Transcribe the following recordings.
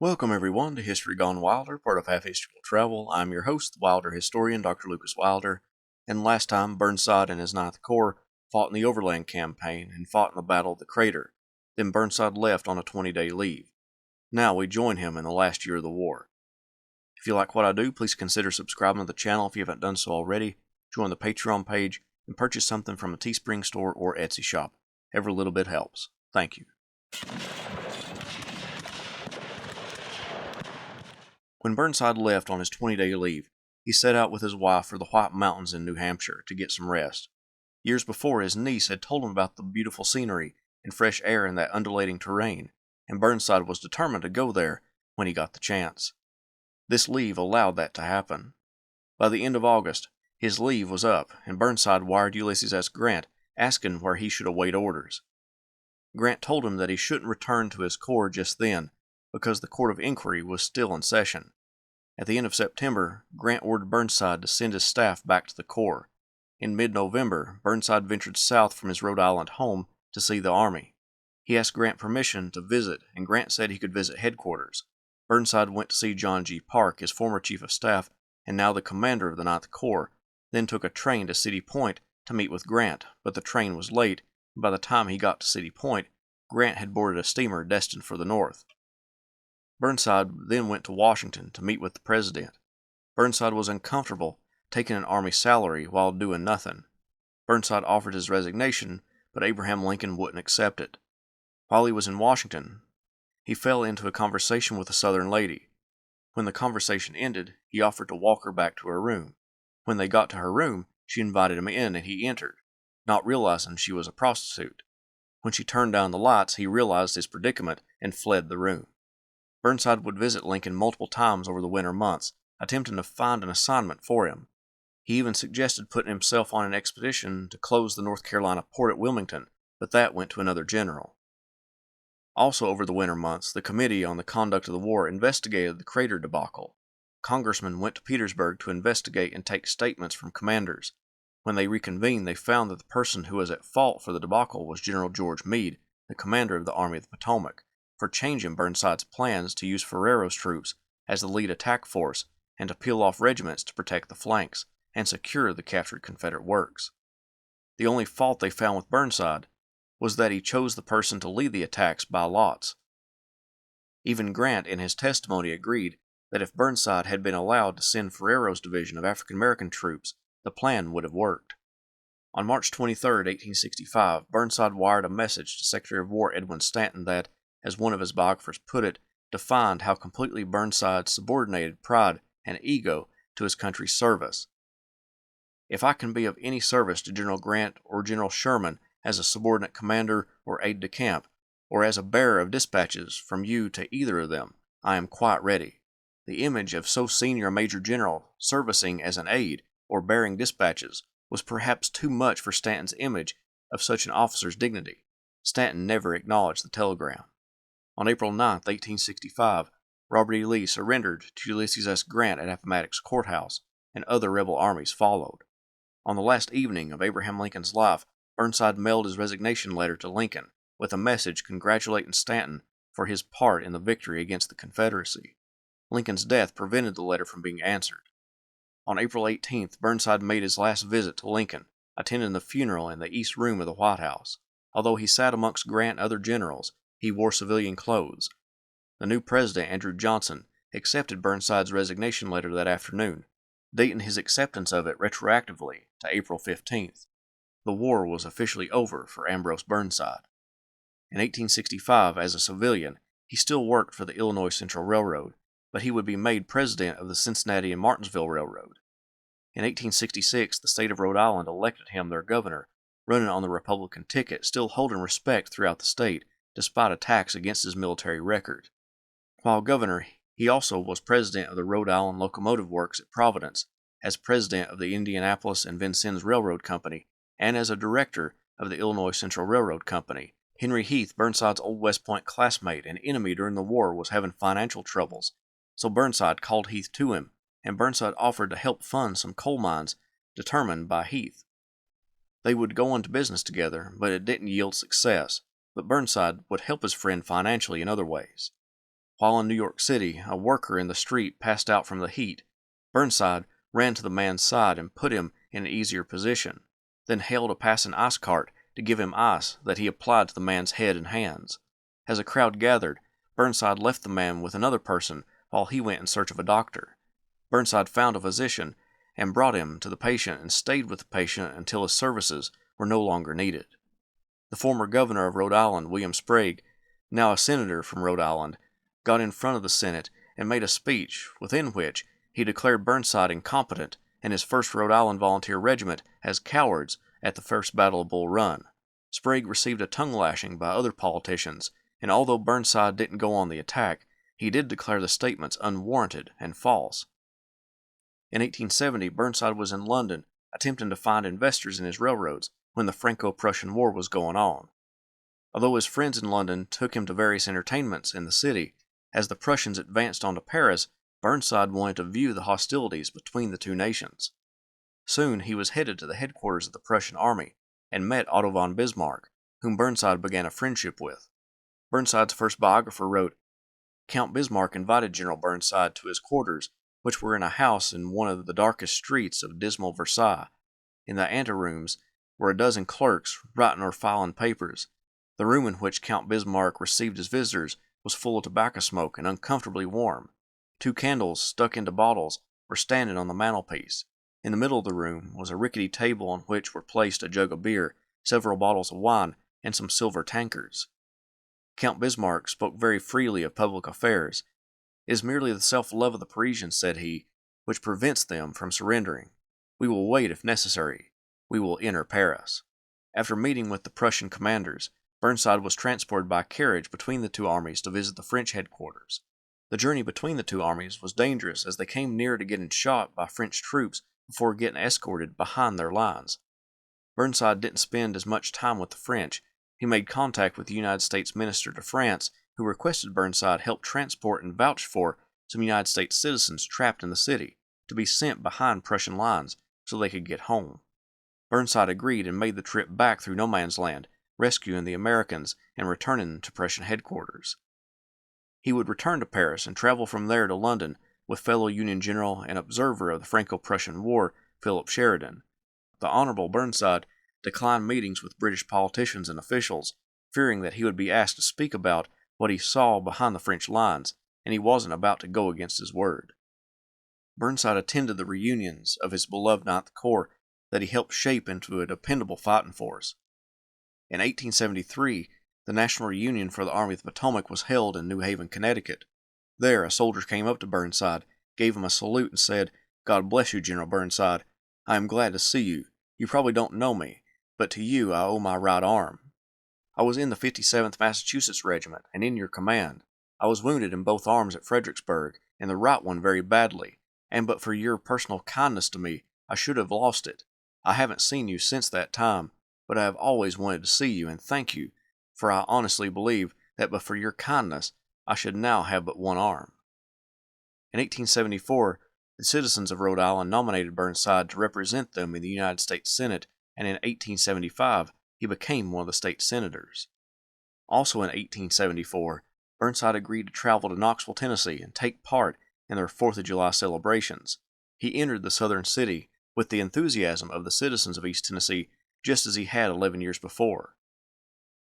Welcome everyone to History Gone Wilder, part of Half History Will Travel. I'm your host, the Wilder historian, Dr. Lucas Wilder, and last time Burnside and his Ninth Corps fought in the Overland Campaign and fought in the Battle of the Crater. Then Burnside left on a 20-day leave. Now we join him in the last year of the war. If you like what I do, please consider subscribing to the channel if you haven't done so already, join the Patreon page, and purchase something from the Teespring store or Etsy shop. Every little bit helps. Thank you. When Burnside left on his 20-day leave, he set out with his wife for the White Mountains in New Hampshire to get some rest. Years before, his niece had told him about the beautiful scenery and fresh air in that undulating terrain, and Burnside was determined to go there when he got the chance. This leave allowed that to happen. By the end of August, his leave was up, and Burnside wired Ulysses S. Grant asking where he should await orders. Grant told him that he shouldn't return to his corps just then, because the Court of Inquiry was still in session. At the end of September, Grant ordered Burnside to send his staff back to the Corps. In mid-November, Burnside ventured south from his Rhode Island home to see the Army. He asked Grant permission to visit, and Grant said he could visit headquarters. Burnside went to see John G. Parke, his former chief of staff, and now the commander of the Ninth Corps, then took a train to City Point to meet with Grant, but the train was late, and by the time he got to City Point, Grant had boarded a steamer destined for the north. Burnside then went to Washington to meet with the president. Burnside was uncomfortable taking an army salary while doing nothing. Burnside offered his resignation, but Abraham Lincoln wouldn't accept it. While he was in Washington, he fell into a conversation with a Southern lady. When the conversation ended, he offered to walk her back to her room. When they got to her room, she invited him in and he entered, not realizing she was a prostitute. When she turned down the lights, he realized his predicament and fled the room. Burnside would visit Lincoln multiple times over the winter months, attempting to find an assignment for him. He even suggested putting himself on an expedition to close the North Carolina port at Wilmington, but that went to another general. Also over the winter months, the Committee on the Conduct of the War investigated the Crater debacle. Congressmen went to Petersburg to investigate and take statements from commanders. When they reconvened, they found that the person who was at fault for the debacle was General George Meade, the commander of the Army of the Potomac, for changing Burnside's plans to use Ferrero's troops as the lead attack force and to peel off regiments to protect the flanks and secure the captured Confederate works. The only fault they found with Burnside was that he chose the person to lead the attacks by lots. Even Grant in his testimony agreed that if Burnside had been allowed to send Ferrero's division of African American troops, the plan would have worked. On March 23, 1865, Burnside wired a message to Secretary of War Edwin Stanton that, as one of his biographers put it, defined how completely Burnside subordinated pride and ego to his country's service. If I can be of any service to General Grant or General Sherman as a subordinate commander or aide-de-camp, or as a bearer of dispatches from you to either of them, I am quite ready. The image of so senior a major general servicing as an aide or bearing dispatches was perhaps too much for Stanton's image of such an officer's dignity. Stanton never acknowledged the telegram. On April 9, 1865, Robert E. Lee surrendered to Ulysses S. Grant at Appomattox Courthouse, and other rebel armies followed. On the last evening of Abraham Lincoln's life, Burnside mailed his resignation letter to Lincoln, with a message congratulating Stanton for his part in the victory against the Confederacy. Lincoln's death prevented the letter from being answered. On April 18th, Burnside made his last visit to Lincoln, attending the funeral in the East Room of the White House. Although he sat amongst Grant and other generals, he wore civilian clothes. The new president, Andrew Johnson, accepted Burnside's resignation letter that afternoon, dating his acceptance of it retroactively to April 15th. The war was officially over for Ambrose Burnside. In 1865, as a civilian, he still worked for the Illinois Central Railroad, but he would be made president of the Cincinnati and Martinsville Railroad. In 1866, the state of Rhode Island elected him their governor, running on the Republican ticket, still holding respect throughout the state, despite attacks against his military record. While governor, he also was president of the Rhode Island Locomotive Works at Providence, as president of the Indianapolis and Vincennes Railroad Company, and as a director of the Illinois Central Railroad Company. Henry Heath, Burnside's old West Point classmate and enemy during the war, was having financial troubles, so Burnside called Heath to him, and Burnside offered to help fund some coal mines determined by Heath. They would go into business together, but it didn't yield success, but Burnside would help his friend financially in other ways. While in New York City, a worker in the street passed out from the heat. Burnside ran to the man's side and put him in an easier position, then hailed a passing ice cart to give him ice that he applied to the man's head and hands. As a crowd gathered, Burnside left the man with another person while he went in search of a doctor. Burnside found a physician and brought him to the patient and stayed with the patient until his services were no longer needed. The former governor of Rhode Island, William Sprague, now a senator from Rhode Island, got in front of the Senate and made a speech within which he declared Burnside incompetent and his 1st Rhode Island Volunteer Regiment as cowards at the First Battle of Bull Run. Sprague received a tongue lashing by other politicians, and although Burnside didn't go on the attack, he did declare the statements unwarranted and false. In 1870, Burnside was in London attempting to find investors in his railroads when the Franco-Prussian War was going on. Although his friends in London took him to various entertainments in the city, as the Prussians advanced onto Paris, Burnside wanted to view the hostilities between the two nations. Soon he was headed to the headquarters of the Prussian army and met Otto von Bismarck, whom Burnside began a friendship with. Burnside's first biographer wrote, "Count Bismarck invited General Burnside to his quarters, which were in a house in one of the darkest streets of dismal Versailles. In the anterooms were a dozen clerks writing or filing papers. The room in which Count Bismarck received his visitors was full of tobacco smoke and uncomfortably warm. 2 candles stuck into bottles were standing on the mantelpiece. In the middle of the room was a rickety table on which were placed a jug of beer, several bottles of wine, and some silver tankards. Count Bismarck spoke very freely of public affairs. It is merely the self-love of the Parisians, said he, which prevents them from surrendering. We will wait if necessary. We will enter Paris." After meeting with the Prussian commanders, Burnside was transported by carriage between the two armies to visit the French headquarters. The journey between the two armies was dangerous as they came near to getting shot by French troops before getting escorted behind their lines. Burnside didn't spend as much time with the French. He made contact with the United States Minister to France, who requested Burnside help transport and vouch for some United States citizens trapped in the city to be sent behind Prussian lines so they could get home. Burnside agreed and made the trip back through no man's land, rescuing the Americans and returning to Prussian headquarters. He would return to Paris and travel from there to London with fellow Union general and observer of the Franco-Prussian War, Philip Sheridan. The Honorable Burnside declined meetings with British politicians and officials, fearing that he would be asked to speak about what he saw behind the French lines, and he wasn't about to go against his word. Burnside attended the reunions of his beloved Ninth Corps that he helped shape into a dependable fighting force. In 1873, the National Reunion for the Army of the Potomac was held in New Haven, Connecticut. There, a soldier came up to Burnside, gave him a salute, and said, "God bless you, General Burnside. I am glad to see you. You probably don't know me, but to you I owe my right arm. I was in the 57th Massachusetts Regiment and in your command. I was wounded in both arms at Fredericksburg, and the right one very badly, and but for your personal kindness to me, I should have lost it. I haven't seen you since that time, but I have always wanted to see you and thank you, for I honestly believe that but for your kindness, I should now have but one arm." In 1874, the citizens of Rhode Island nominated Burnside to represent them in the United States Senate, and in 1875, he became one of the state senators. Also in 1874, Burnside agreed to travel to Knoxville, Tennessee, and take part in their 4th of July celebrations. He entered the southern city with the enthusiasm of the citizens of East Tennessee, just as he had 11 years before.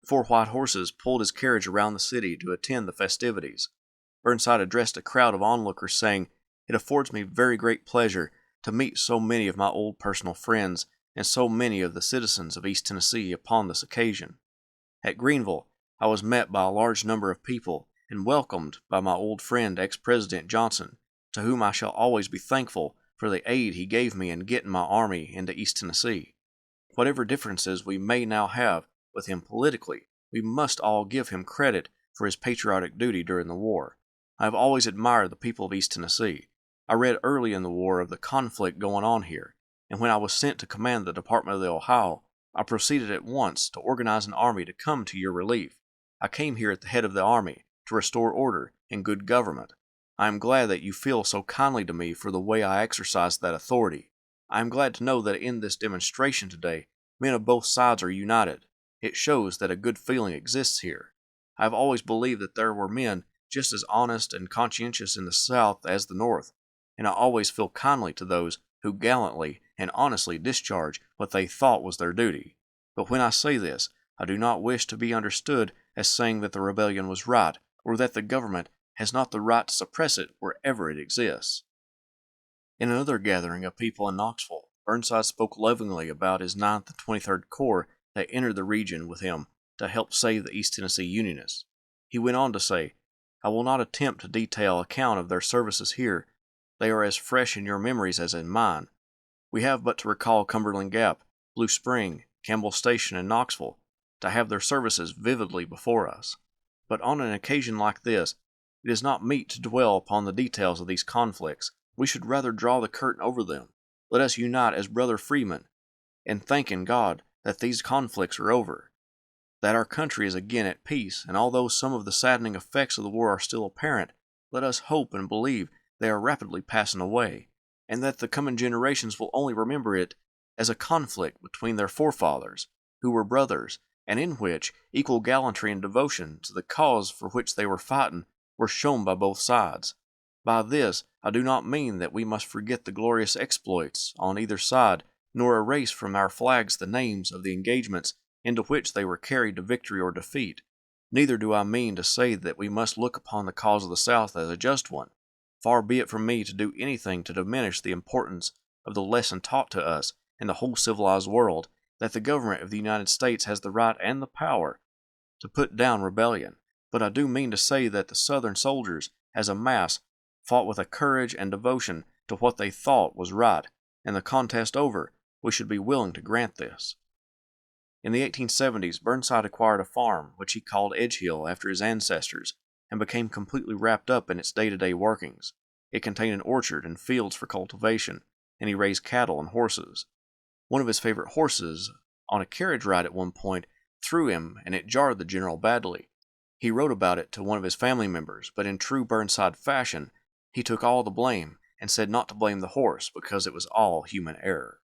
4 white horses pulled his carriage around the city to attend the festivities. Burnside addressed a crowd of onlookers, saying, "It affords me very great pleasure to meet so many of my old personal friends and so many of the citizens of East Tennessee upon this occasion. At Greenville, I was met by a large number of people and welcomed by my old friend ex-President Johnson, to whom I shall always be thankful for the aid he gave me in getting my army into East Tennessee. Whatever differences we may now have with him politically, we must all give him credit for his patriotic duty during the war. I have always admired the people of East Tennessee. I read early in the war of the conflict going on here, and when I was sent to command the Department of the Ohio, I proceeded at once to organize an army to come to your relief. I came here at the head of the army to restore order and good government. I am glad that you feel so kindly to me for the way I exercised that authority. I am glad to know that in this demonstration today, men of both sides are united. It shows that a good feeling exists here. I have always believed that there were men just as honest and conscientious in the South as the North, and I always feel kindly to those who gallantly and honestly discharge what they thought was their duty. But when I say this, I do not wish to be understood as saying that the rebellion was right, or that the government has not the right to suppress it wherever it exists. In another gathering of people in Knoxville, Burnside spoke lovingly about his 9th and 23rd Corps that entered the region with him to help save the East Tennessee Unionists. He went on to say, "I will not attempt to detail account of their services here. They are as fresh in your memories as in mine. We have but to recall Cumberland Gap, Blue Spring, Campbell Station, and Knoxville to have their services vividly before us. But on an occasion like this, it is not meet to dwell upon the details of these conflicts. We should rather draw the curtain over them. Let us unite as brother freemen, and thank in God that these conflicts are over, that our country is again at peace, and although some of the saddening effects of the war are still apparent, let us hope and believe they are rapidly passing away, and that the coming generations will only remember it as a conflict between their forefathers, who were brothers, and in which equal gallantry and devotion to the cause for which they were fighting were shown by both sides. By this, I do not mean that we must forget the glorious exploits on either side, nor erase from our flags the names of the engagements into which they were carried to victory or defeat. Neither do I mean to say that we must look upon the cause of the South as a just one. Far be it from me to do anything to diminish the importance of the lesson taught to us in the whole civilized world, that the government of the United States has the right and the power to put down rebellion. But I do mean to say that the Southern soldiers, as a mass, fought with a courage and devotion to what they thought was right, and the contest over, we should be willing to grant this." In the 1870s, Burnside acquired a farm, which he called Edgehill after his ancestors, and became completely wrapped up in its day-to-day workings. It contained an orchard and fields for cultivation, and he raised cattle and horses. One of his favorite horses, on a carriage ride at one point, threw him, and it jarred the general badly. He wrote about it to one of his family members, but in true Burnside fashion, he took all the blame and said not to blame the horse because it was all human error.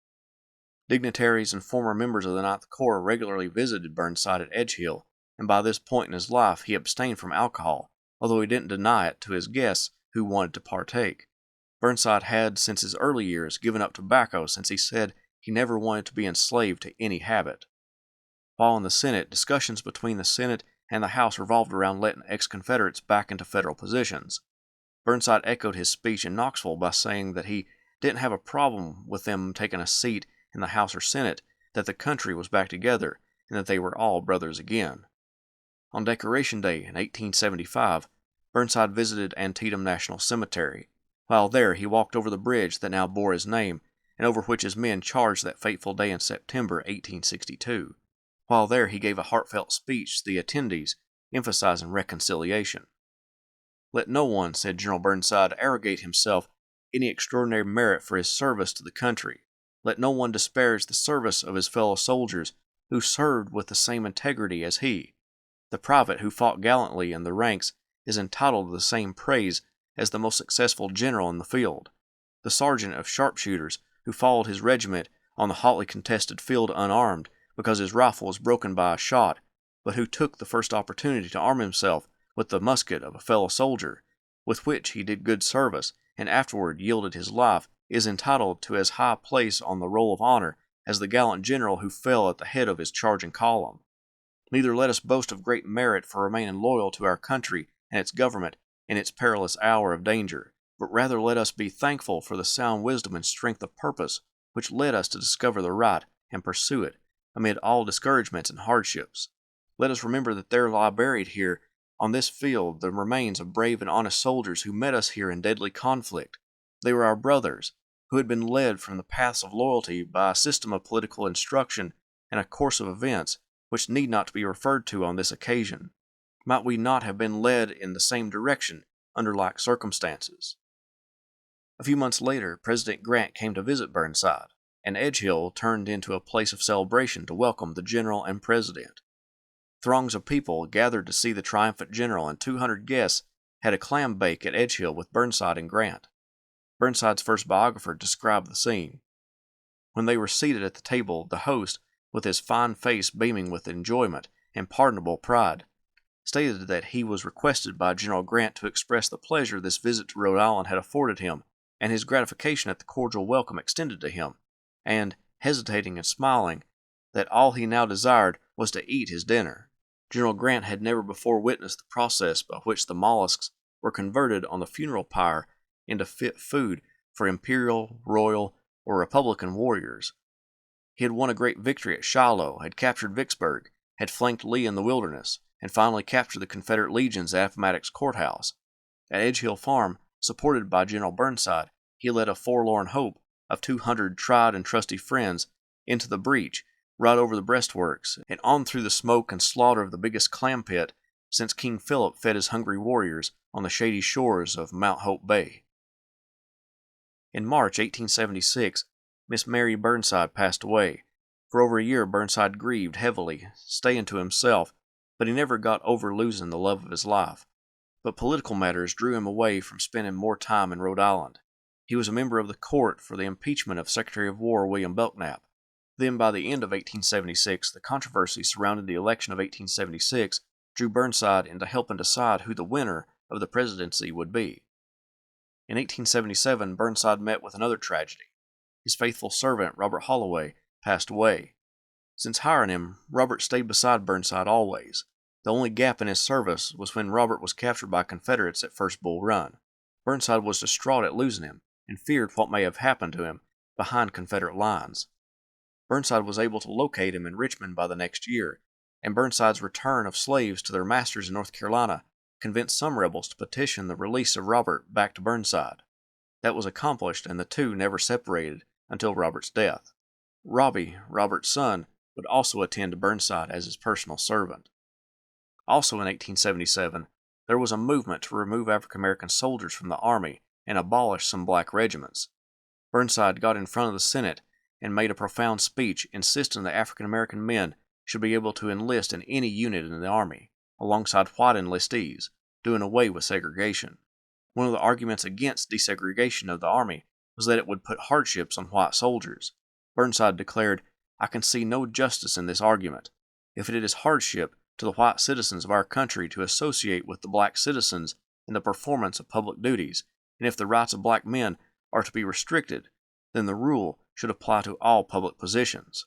Dignitaries and former members of the 9th Corps regularly visited Burnside at Edgehill, and by this point in his life he abstained from alcohol, although he didn't deny it to his guests who wanted to partake. Burnside had, since his early years, given up tobacco since he said he never wanted to be enslaved to any habit. While in the Senate, discussions between the Senate and the House revolved around letting ex-Confederates back into federal positions. Burnside echoed his speech in Knoxville by saying that he didn't have a problem with them taking a seat in the House or Senate, that the country was back together, and that they were all brothers again. On Decoration Day in 1875, Burnside visited Antietam National Cemetery. While there, he walked over the bridge that now bore his name, and over which his men charged that fateful day in September 1862. While there, he gave a heartfelt speech to the attendees, emphasizing reconciliation. "Let no one," said General Burnside, "arrogate himself any extraordinary merit for his service to the country. Let no one disparage the service of his fellow soldiers who served with the same integrity as he. The private who fought gallantly in the ranks is entitled to the same praise as the most successful general in the field. The sergeant of sharpshooters who followed his regiment on the hotly contested field unarmed because his rifle was broken by a shot, but who took the first opportunity to arm himself with the musket of a fellow soldier, with which he did good service, and afterward yielded his life, is entitled to as high place on the roll of honor as the gallant general who fell at the head of his charging column. Neither let us boast of great merit for remaining loyal to our country and its government in its perilous hour of danger, but rather let us be thankful for the sound wisdom and strength of purpose which led us to discover the right and pursue it, amid all discouragements and hardships. Let us remember that there lie buried here on this field the remains of brave and honest soldiers who met us here in deadly conflict. They were our brothers, who had been led from the paths of loyalty by a system of political instruction and a course of events which need not be referred to on this occasion. Might we not have been led in the same direction under like circumstances?" A few months later, President Grant came to visit Burnside, and Edgehill turned into a place of celebration to welcome the general and president. Throngs of people gathered to see the triumphant general, and 200 guests had a clam bake at Edgehill with Burnside and Grant. Burnside's first biographer described the scene. When they were seated at the table, the host, with his fine face beaming with enjoyment and pardonable pride, stated that he was requested by General Grant to express the pleasure this visit to Rhode Island had afforded him, and his gratification at the cordial welcome extended to him, and, hesitating and smiling, that all he now desired was to eat his dinner. General Grant had never before witnessed the process by which the mollusks were converted on the funeral pyre into fit food for imperial, royal, or republican warriors. He had won a great victory at Shiloh, had captured Vicksburg, had flanked Lee in the Wilderness, and finally captured the Confederate legions at Appomattox Courthouse. At Edge Hill Farm, supported by General Burnside, he led a forlorn hope of 200 tried and trusty friends into the breach, right over the breastworks, and on through the smoke and slaughter of the biggest clam pit since King Philip fed his hungry warriors on the shady shores of Mount Hope Bay. In March 1876, Miss Mary Burnside passed away. For over a year Burnside grieved heavily, staying to himself, but he never got over losing the love of his life. But political matters drew him away from spending more time in Rhode Island. He was a member of the court for the impeachment of Secretary of War William Belknap. Then, by the end of 1876, the controversy surrounding the election of 1876 drew Burnside into helping decide who the winner of the presidency would be. In 1877, Burnside met with another tragedy. His faithful servant, Robert Holloway, passed away. Since hiring him, Robert stayed beside Burnside always. The only gap in his service was when Robert was captured by Confederates at First Bull Run. Burnside was distraught at losing him and feared what may have happened to him behind Confederate lines. Burnside was able to locate him in Richmond by the next year, and Burnside's return of slaves to their masters in North Carolina convinced some rebels to petition the release of Robert back to Burnside. That was accomplished, and the two never separated until Robert's death. Robbie, Robert's son, would also attend to Burnside as his personal servant. Also in 1877, there was a movement to remove African American soldiers from the Army and abolish some black regiments. Burnside got in front of the Senate and made a profound speech insisting that African American men should be able to enlist in any unit in the Army, alongside white enlistees, doing away with segregation. One of the arguments against desegregation of the Army was that it would put hardships on white soldiers. Burnside declared, "I can see no justice in this argument. If it is hardship to the white citizens of our country to associate with the black citizens in the performance of public duties, and if the rights of black men are to be restricted, then the rule should apply to all public positions."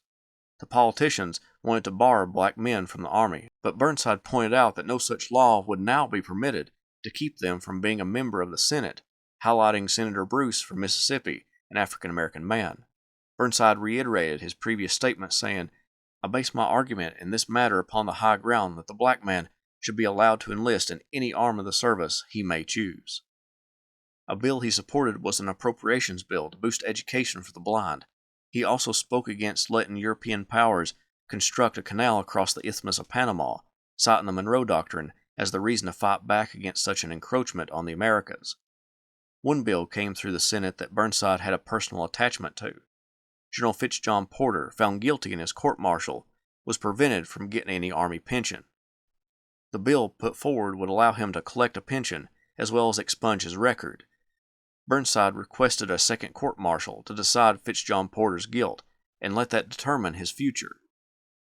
The politicians wanted to bar black men from the Army, but Burnside pointed out that no such law would now be permitted to keep them from being a member of the Senate, highlighting Senator Bruce from Mississippi, an African American man. Burnside reiterated his previous statement, saying, "I base my argument in this matter upon the high ground that the black man should be allowed to enlist in any arm of the service he may choose." A bill he supported was an appropriations bill to boost education for the blind. He also spoke against letting European powers construct a canal across the Isthmus of Panama, citing the Monroe Doctrine as the reason to fight back against such an encroachment on the Americas. One bill came through the Senate that Burnside had a personal attachment to. General Fitzjohn Porter, found guilty in his court-martial, was prevented from getting any Army pension. The bill put forward would allow him to collect a pension as well as expunge his record. Burnside requested a second court-martial to decide Fitzjohn Porter's guilt and let that determine his future.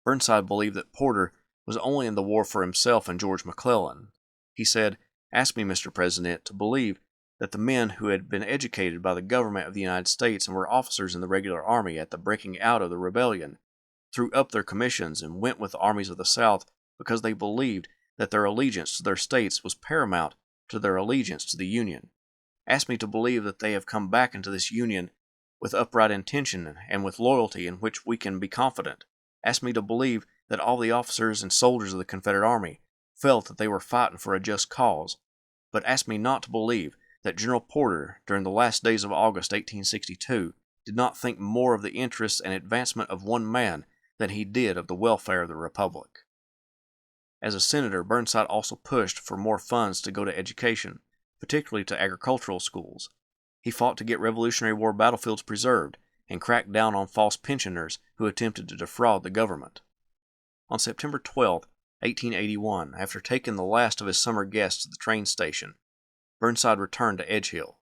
Burnside believed that Porter was only in the war for himself and George McClellan. He said, "Ask me, Mr. President, to believe that the men who had been educated by the government of the United States and were officers in the regular army at the breaking out of the rebellion threw up their commissions and went with the armies of the South because they believed that their allegiance to their states was paramount to their allegiance to the Union. Ask me to believe that they have come back into this Union with upright intention and with loyalty in which we can be confident. Ask me to believe that all the officers and soldiers of the Confederate Army felt that they were fighting for a just cause. But ask me not to believe that General Porter, during the last days of August 1862, did not think more of the interests and advancement of one man than he did of the welfare of the Republic." As a senator, Burnside also pushed for more funds to go to education, particularly to agricultural schools. He fought to get Revolutionary War battlefields preserved and cracked down on false pensioners who attempted to defraud the government. On September 12, 1881, after taking the last of his summer guests to the train station, Burnside returned to Edge Hill.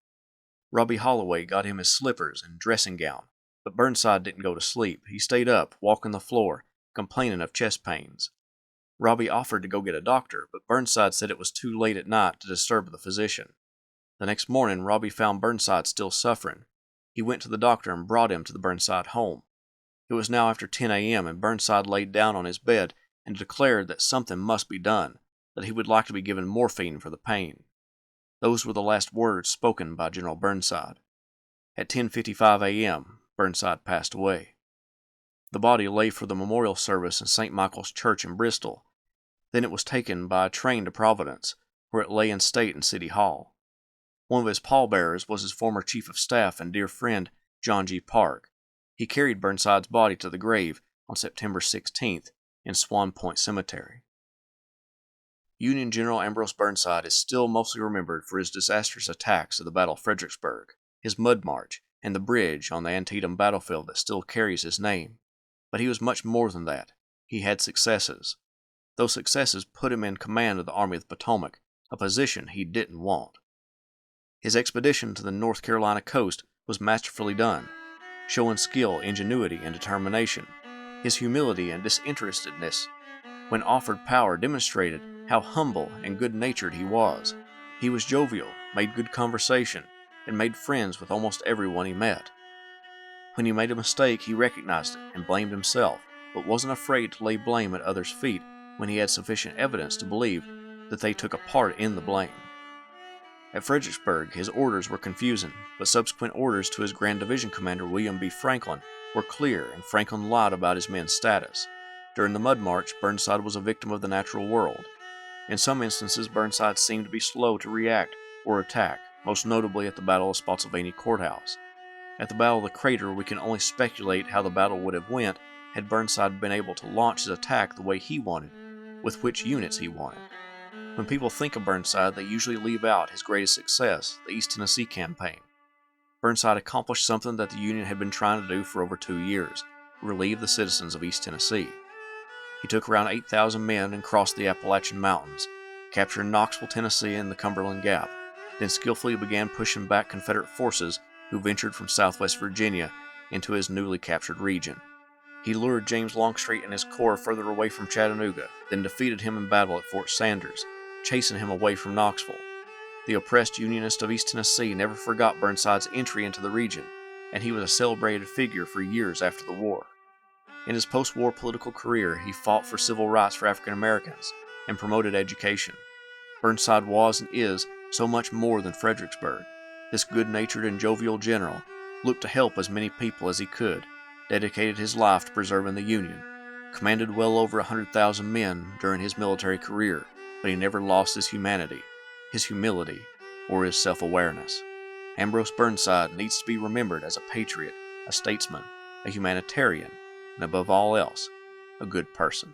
Robbie Holloway got him his slippers and dressing gown, but Burnside didn't go to sleep. He stayed up, walking the floor, complaining of chest pains. Robbie offered to go get a doctor, but Burnside said it was too late at night to disturb the physician. The next morning, Robbie found Burnside still suffering. He went to the doctor and brought him to the Burnside home. It was now after 10 a.m., and Burnside laid down on his bed and declared that something must be done, that he would like to be given morphine for the pain. Those were the last words spoken by General Burnside. At 10:55 a.m., Burnside passed away. The body lay for the memorial service in St. Michael's Church in Bristol. Then it was taken by a train to Providence, where it lay in state in City Hall. One of his pallbearers was his former chief of staff and dear friend, John G. Park. He carried Burnside's body to the grave on September 16th in Swan Point Cemetery. Union General Ambrose Burnside is still mostly remembered for his disastrous attacks at the Battle of Fredericksburg, his mud march, and the bridge on the Antietam battlefield that still carries his name. But he was much more than that. He had successes. Those successes put him in command of the Army of the Potomac, a position he didn't want. His expedition to the North Carolina coast was masterfully done, showing skill, ingenuity, and determination. His humility and disinterestedness, when offered power, demonstrated how humble and good-natured he was. He was jovial, made good conversation, and made friends with almost everyone he met. When he made a mistake, he recognized it and blamed himself, but wasn't afraid to lay blame at others' feet when he had sufficient evidence to believe that they took a part in the blame. At Fredericksburg, his orders were confusing, but subsequent orders to his Grand Division Commander William B. Franklin were clear, and Franklin lied about his men's status. During the Mud March, Burnside was a victim of the natural world. In some instances, Burnside seemed to be slow to react or attack, most notably at the Battle of Spotsylvania Courthouse. At the Battle of the Crater, we can only speculate how the battle would have went had Burnside been able to launch his attack the way he wanted, with which units he wanted. When people think of Burnside, they usually leave out his greatest success, the East Tennessee Campaign. Burnside accomplished something that the Union had been trying to do for over 2 years, relieve the citizens of East Tennessee. He took around 8,000 men and crossed the Appalachian Mountains, captured Knoxville, Tennessee, and the Cumberland Gap, then skillfully began pushing back Confederate forces who ventured from southwest Virginia into his newly captured region. He lured James Longstreet and his corps further away from Chattanooga, then defeated him in battle at Fort Sanders, chasing him away from Knoxville. The oppressed Unionists of East Tennessee never forgot Burnside's entry into the region, and he was a celebrated figure for years after the war. In his post-war political career, he fought for civil rights for African Americans and promoted education. Burnside was and is so much more than Fredericksburg. This good-natured and jovial general looked to help as many people as he could, dedicated his life to preserving the Union, commanded well over 100,000 men during his military career, but he never lost his humanity, his humility, or his self-awareness. Ambrose Burnside needs to be remembered as a patriot, a statesman, a humanitarian, and above all else, a good person.